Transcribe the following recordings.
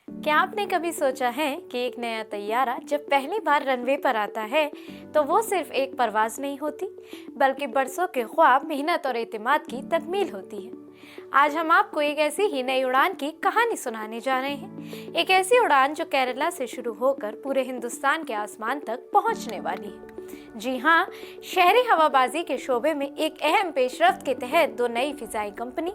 क्या आपने कभी सोचा है कि एक नया तैयारा जब पहली बार रनवे पर आता है तो वो सिर्फ एक परवाज नहीं होती, बल्कि बरसों के ख्वाब, मेहनत और एतमाद की तकमील होती है। आज हम आपको एक ऐसी ही नई उड़ान की कहानी सुनाने जा रहे हैं। एक ऐसी उड़ान जो केरला से शुरू होकर पूरे हिंदुस्तान के आसमान तक पहुंचने वाली है। जी हाँ, शहरी हवाबाजी के शोबे में एक अहम पेशरफ्त के तहत दो नई फिजाई कंपनी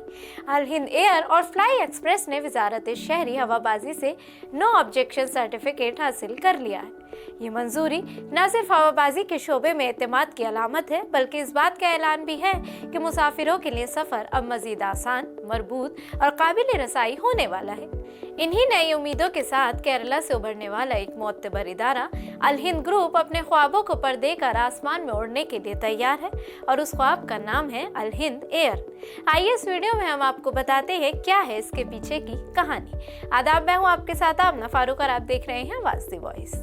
अल हिंद एयर और फ्लाई एक्सप्रेस ने वजारत शहरी हवाबाजी से नो ऑब्जेक्शन सर्टिफिकेट हासिल कर लिया है। ये मंजूरी न सिर्फ हवाबाजी के शोबे में एतमाद की अलामत है, बल्कि इस बात का ऐलान भी है कि मुसाफिरों के लिए सफ़र अब मज़ीद आसान, मरबूत और काबिल रसाई होने वाला है। इन्हीं नई उम्मीदों के साथ केरला से उभरने वाला एक मोतबर इदारा अल हिंद ग्रुप अपने ख्वाबों को पर्दे कर आसमान में उड़ने के लिए तैयार है और उस ख्वाब का नाम है अल हिंद एयर। आइए इस वीडियो में हम आपको बताते हैं क्या है इसके पीछे की कहानी। आदाब, मैं हूँ आपके साथ आमना फारूक और आप देख रहे हैं आवाज़ दी वॉइस।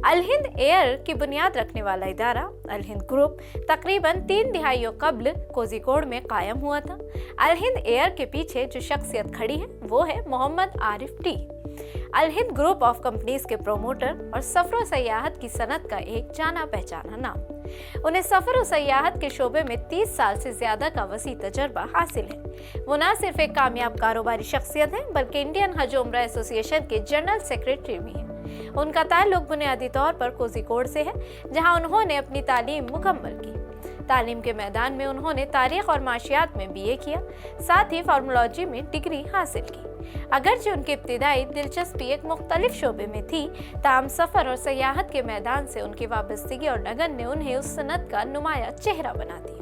अल हिंद एयर की बुनियाद रखने वाला इदारा अल हिंद ग्रुप तकरीबन 3 दिहाइयों कब्ल कोझिकोड में कायम हुआ था। अल हिंद एयर के पीछे जो शख्सियत खड़ी है वो है Mohammad Arif T, Al Hind group of companies के प्रोमोटर और सफर सयाहत की सनत का एक जाना पहचाना नाम। उन्हें सफर और सयाहत के शोबे में 30 साल से ज्यादा का वसी तजर्बा हासिल है। वो न सिर्फ एक कामयाब कारोबारी शख्सियत है, बल्कि इंडियन हज उम्रा एसोसिएशन के जनरल सेक्रेटरी भी हैं। उनका ताल्लुक बुनियादी तौर पर कोझिकोड से है, जहां उन्होंने अपनी तालीम मुकम्मल की। तालीम के मैदान में उन्होंने तारीख और माशियात में बीए किया, साथ ही फार्मोलॉजी में डिग्री हासिल की। अगरचे उनकी इब्तिदाई दिलचस्पी एक मुख्तलिफ शोबे में थी, ताहम सफ़र और सयाहत के मैदान से उनकी वाबस्तगी और लगन ने उन्हें उस सनत का नुमाया चेहरा बना दिया।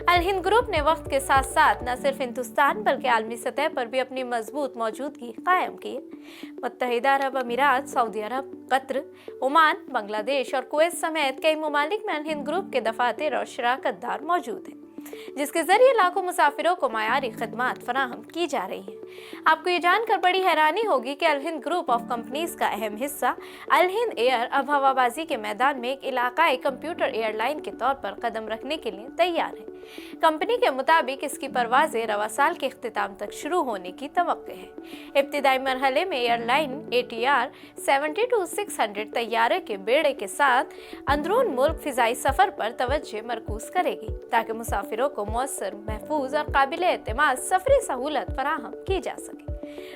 अल हिंद ग्रुप ने वक्त के साथ साथ न सिर्फ हिंदुस्तान बल्कि आलमी सतह पर भी अपनी मजबूत मौजूदगी कायम की है। मुत्तहिदा अरब अमीरात, सऊदी अरब, कतर, ओमान, बांग्लादेश और कुवैत समेत कई ममालिक में अल हिंद ग्रुप के दफातर और शराकतदार मौजूद हैं, जिसके जरिए लाखों मुसाफिरों को मायारी खदमात फराहम की जा रही हैं। आपको ये जानकर बड़ी हैरानी होगी कि अल हिंद ग्रुप ऑफ कंपनीज का अहम हिस्सा अल हिंद एयर अब हवाबाजी के मैदान में एक इलाकाई कंप्यूटर एयरलाइन के तौर पर कदम रखने के लिए तैयार है। कंपनी के मुताबिक इसकी परवाजें रवा साल के इख्तिताम तक शुरू होने की तवक्को है। इब्तिदाई मरहले में एयरलाइन ATR 72-600 तैयारे के बेड़े के साथ अंदरून मुल्क फिजाई सफर पर तवज्जो मरकूज करेगी, ताकि मुसाफिरों को मौसर, महफूज और काबिल एतमाद सफरी सहूलत फराहम की जा सके।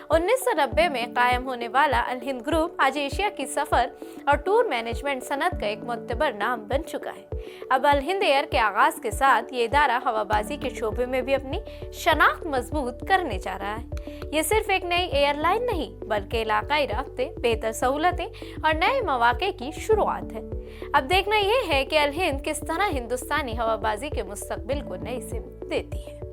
1990 में कायम होने वाला अल हिंद ग्रुप आज एशिया की सफर और टूर मैनेजमेंट सनत का एक मोतबर नाम बन चुका है। अब अल हिंद एयर के आगाज के साथ ये इदारा हवाबाजी के शोबे में भी अपनी शनाख्त मजबूत करने जा रहा है। ये सिर्फ एक नई एयरलाइन नहीं, बल्कि इलाकाई राब्ते, बेहतर सहूलतें और नए मौके की शुरुआत है। अब देखना यह है कि अल हिंद किस तरह हिंदुस्तानी हवाबाजी के मुस्तकबिल को नई सिमत देती है।